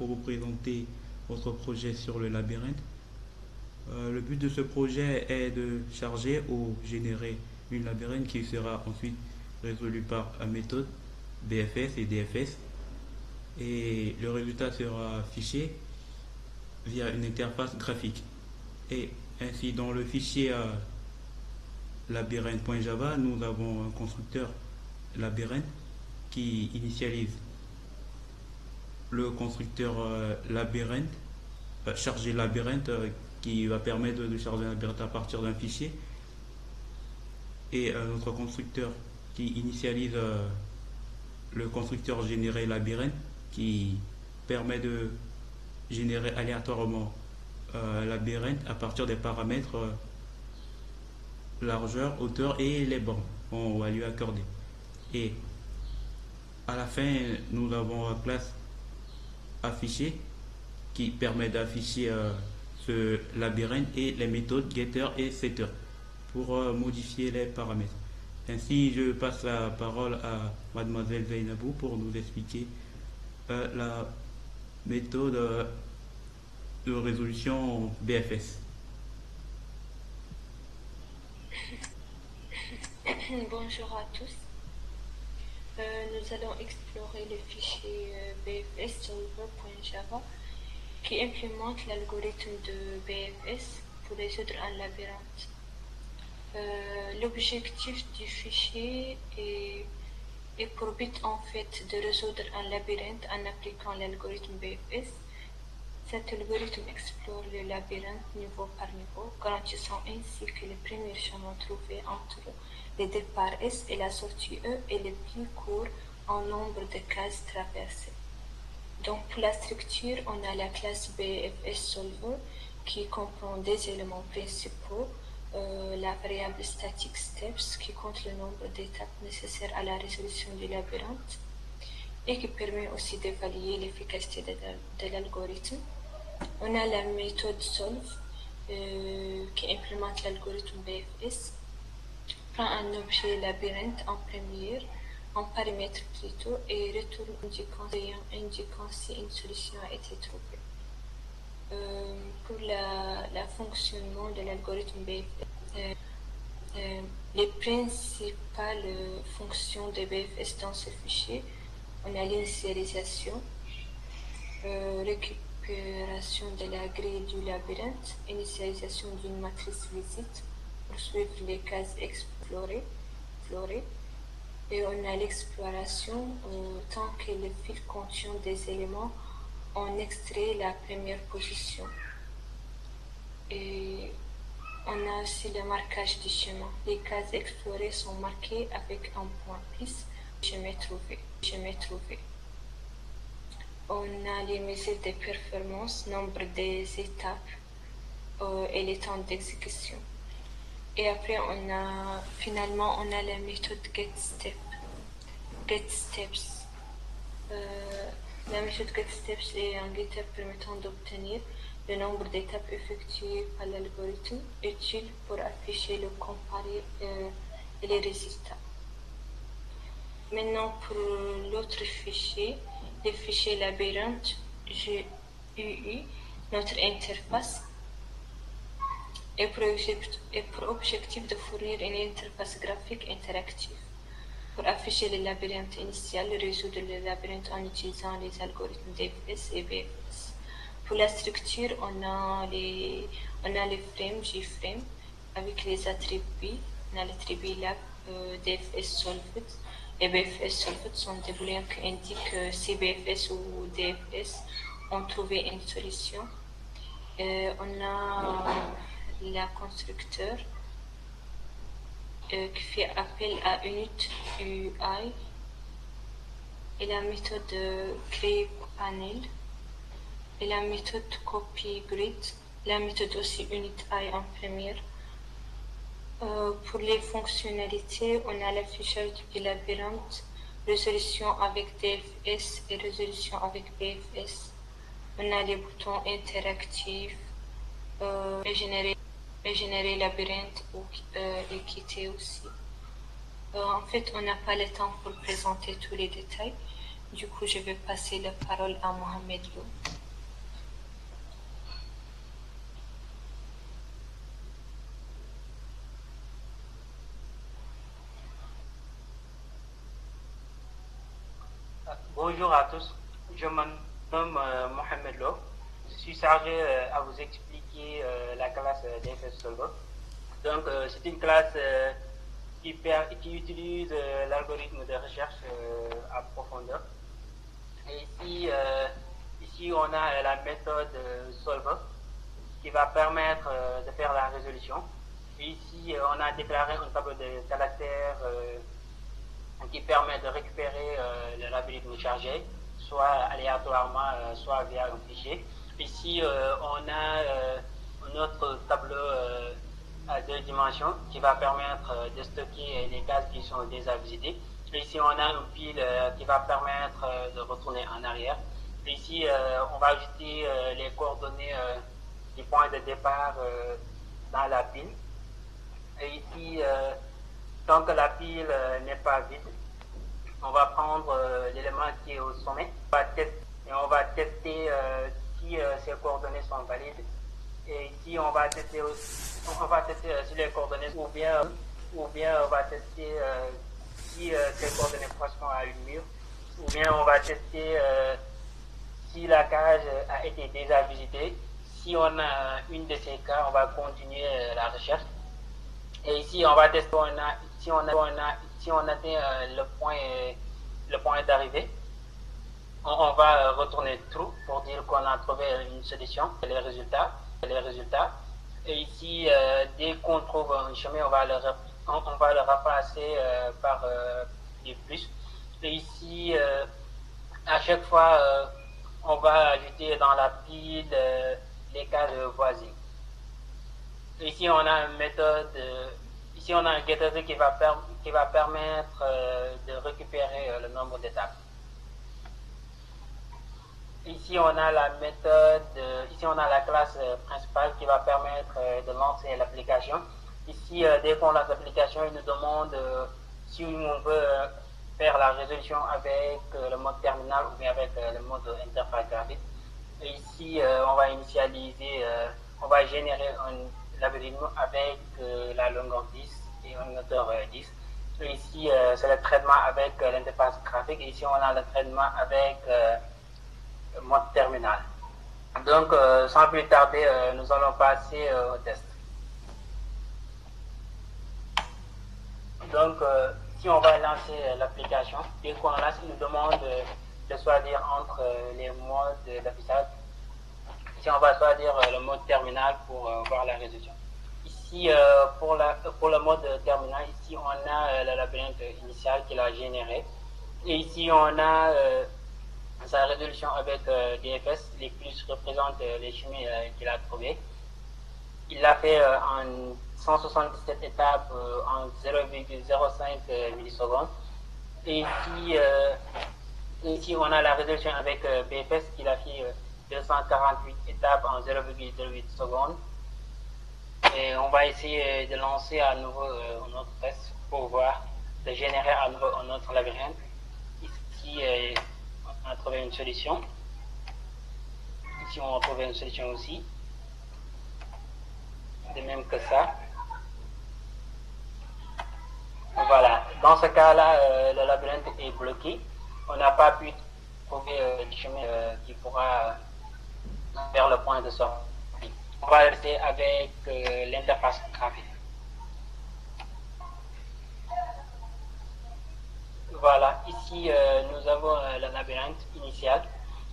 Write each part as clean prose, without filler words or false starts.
pour vous présenter votre projet sur le labyrinthe. Le but de ce projet est de charger ou générer une labyrinthe qui sera ensuite résolue par la méthode BFS et DFS. Et le résultat sera affiché via une interface graphique. Et ainsi, dans le fichier labyrinthe.java, nous avons un constructeur labyrinthe qui initialise le constructeur labyrinthe, charger labyrinthe qui va permettre de charger un labyrinthe à partir d'un fichier, et notre constructeur qui initialise le constructeur généré labyrinthe qui permet de générer aléatoirement un labyrinthe à partir des paramètres largeur, hauteur et les bornes qu'on va lui accorder. Et à la fin, nous avons la classe afficher qui permet d'afficher ce labyrinthe et les méthodes getter et setter pour modifier les paramètres. Ainsi, je passe la parole à mademoiselle Zainabou pour nous expliquer la méthode de résolution BFS. Bonjour à tous. Nous allons explorer le fichier bfs.solver.java qui implémente l'algorithme de BFS pour résoudre un labyrinthe. L'objectif du fichier est pour but en fait de résoudre un labyrinthe en appliquant l'algorithme BFS. Cet algorithme explore le labyrinthe niveau par niveau, garantissant ainsi que le premier chemin trouvé entre le départ S et la sortie E est le plus court en nombre de cases traversées. Donc pour la structure, on a la classe BFS Solver qui comprend des éléments principaux, la variable static steps qui compte le nombre d'étapes nécessaires à la résolution du labyrinthe et qui permet aussi d'évaluer l'efficacité de l'algorithme. On a la méthode solve qui implémente l'algorithme BFS, prend un objet labyrinthe en paramètre plutôt, et retourne indiquant si une solution a été trouvée. Pour le fonctionnement de l'algorithme BFS, les principales fonctions de BFS dans ce fichier, on a l'initialisation, récupération de la grille du labyrinthe, initialisation d'une matrice visite pour suivre les cases explorées, et on a l'exploration tant que le fil contient des éléments, on extrait la première position. Et on a aussi le marquage du chemin. Les cases explorées sont marquées avec un point plus, chemin trouvé. On a les mesures de performance, nombre des étapes et les temps d'exécution. Et après, finalement, on a la méthode getSteps. La méthode getSteps est un getter permettant d'obtenir le nombre d'étapes effectuées par l'algorithme, utile pour afficher le comparé et les résultats. Maintenant, pour l'autre fichier, le fichier labyrinthe GUI, notre interface et pour objectif de fournir une interface graphique interactive pour afficher le labyrinthe initial, résoudre le labyrinthe en utilisant les algorithmes DFS et BFS. Pour la structure, on a les frames, JFrame, avec les attributs. On a l'attribut lab, DFS solved et BFS solved sont des booléens qui indiquent si BFS ou DFS ont trouvé une solution. On a la constructeur qui fait appel à unit UI et la méthode createPanel et la méthode copyGrid, la méthode aussi unitI en première. Pour les fonctionnalités, on a l'affichage du labyrinthe, résolution avec DFS et résolution avec BFS. On a les boutons interactifs, régénérer labyrinthe et quitter aussi. En fait, on n'a pas le temps pour présenter tous les détails, Du coup, je vais passer la parole à Mohamed Lou. Bonjour à tous, je me nomme Mohamed Lo. Je suis chargé à vous expliquer la classe DFS Solver. Donc, c'est une classe qui utilise l'algorithme de recherche à profondeur. Et ici, on a la méthode Solver qui va permettre de faire la résolution. Et ici, on a déclaré un tableau de caractères qui permet de récupérer l'algorithme chargé, soit aléatoirement, soit via un fichier. Ici, on a un autre tableau à 2 dimensions qui va permettre de stocker les cases qui sont déjà visitées. Ici, on a une pile qui va permettre de retourner en arrière. Ici, on va ajouter les coordonnées du point de départ dans la pile. Et ici, tant que la pile n'est pas vide, on va prendre l'élément qui est au sommet et on va tester si ces coordonnées sont valides. Et ici, on va tester si les coordonnées ou bien on va tester si ces coordonnées correspondent à une mur, ou bien on va tester si la cage a été déjà visitée. Si on a une de ces cas, on va continuer la recherche. Et ici, on va tester si on atteint le point d'arrivée. On va retourner true pour dire qu'on a trouvé une solution, les résultats. Et ici, dès qu'on trouve un chemin, on va le remplacer par du plus. Et ici, à chaque fois, on va ajouter dans la pile les cases voisines. Ici, on a une méthode, ici on a un getter qui va permettre de récupérer le nombre d'étapes. Ici, on a la méthode, ici on a la classe principale qui va permettre de lancer l'application. Ici, dès qu'on lance l'application, il nous demande si on veut faire la résolution avec le mode terminal ou bien avec le mode interface graphique. Et ici, on va initialiser, on va générer l'algorithme avec la longueur 10 et une hauteur 10. Et ici, c'est le traitement avec l'interface graphique. Et ici, on a le traitement avec mode terminal. Donc, sans plus tarder, nous allons passer au test. Donc, si on va lancer l'application, dès qu'on lance, il nous demande de choisir entre les modes d'affichage. Ici, on va choisir le mode terminal pour voir la résolution. Ici, pour le mode terminal, ici, on a le labyrinthe initial qu'il a généré. Et ici, on a sa résolution avec DFS. Les plus représentent les chemins qu'il a trouvés. Il l'a fait en 177 étapes en 0,05 millisecondes. Et ici, on a la résolution avec BFS qu'il a fait 248 étapes en 0,08 secondes. Et on va essayer de lancer à nouveau un autre test pour voir, de générer à nouveau un autre labyrinthe. Ici, on a trouvé une solution. Ici, on a trouvé une solution aussi. De même que ça. Voilà. Dans ce cas-là, le labyrinthe est bloqué. On n'a pas pu trouver le chemin qui pourra vers le point de sortie. On va rester avec l'interface graphique. Voilà, ici nous avons le labyrinthe initial.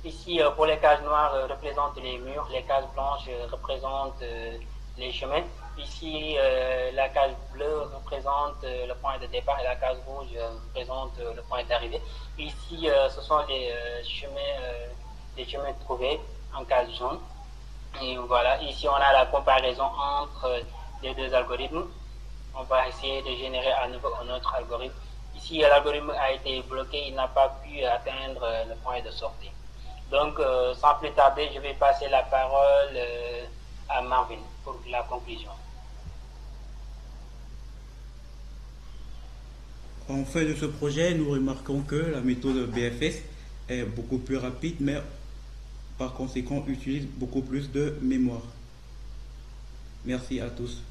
Ici, pour les cases noires représentent les murs, les cases blanches représentent les chemins. Ici, la case bleue représente le point de départ et la case rouge représente le point d'arrivée. Ici, ce sont les chemins trouvés en case jaune. Et voilà, ici on a la comparaison entre les deux algorithmes. On va essayer de générer à nouveau un autre algorithme. Ici, l'algorithme a été bloqué, il n'a pas pu atteindre le point de sortie. Donc, sans plus tarder, je vais passer la parole à Marvin pour la conclusion. En fin de ce projet, nous remarquons que la méthode BFS est beaucoup plus rapide, mais par conséquent utilise beaucoup plus de mémoire. Merci à tous.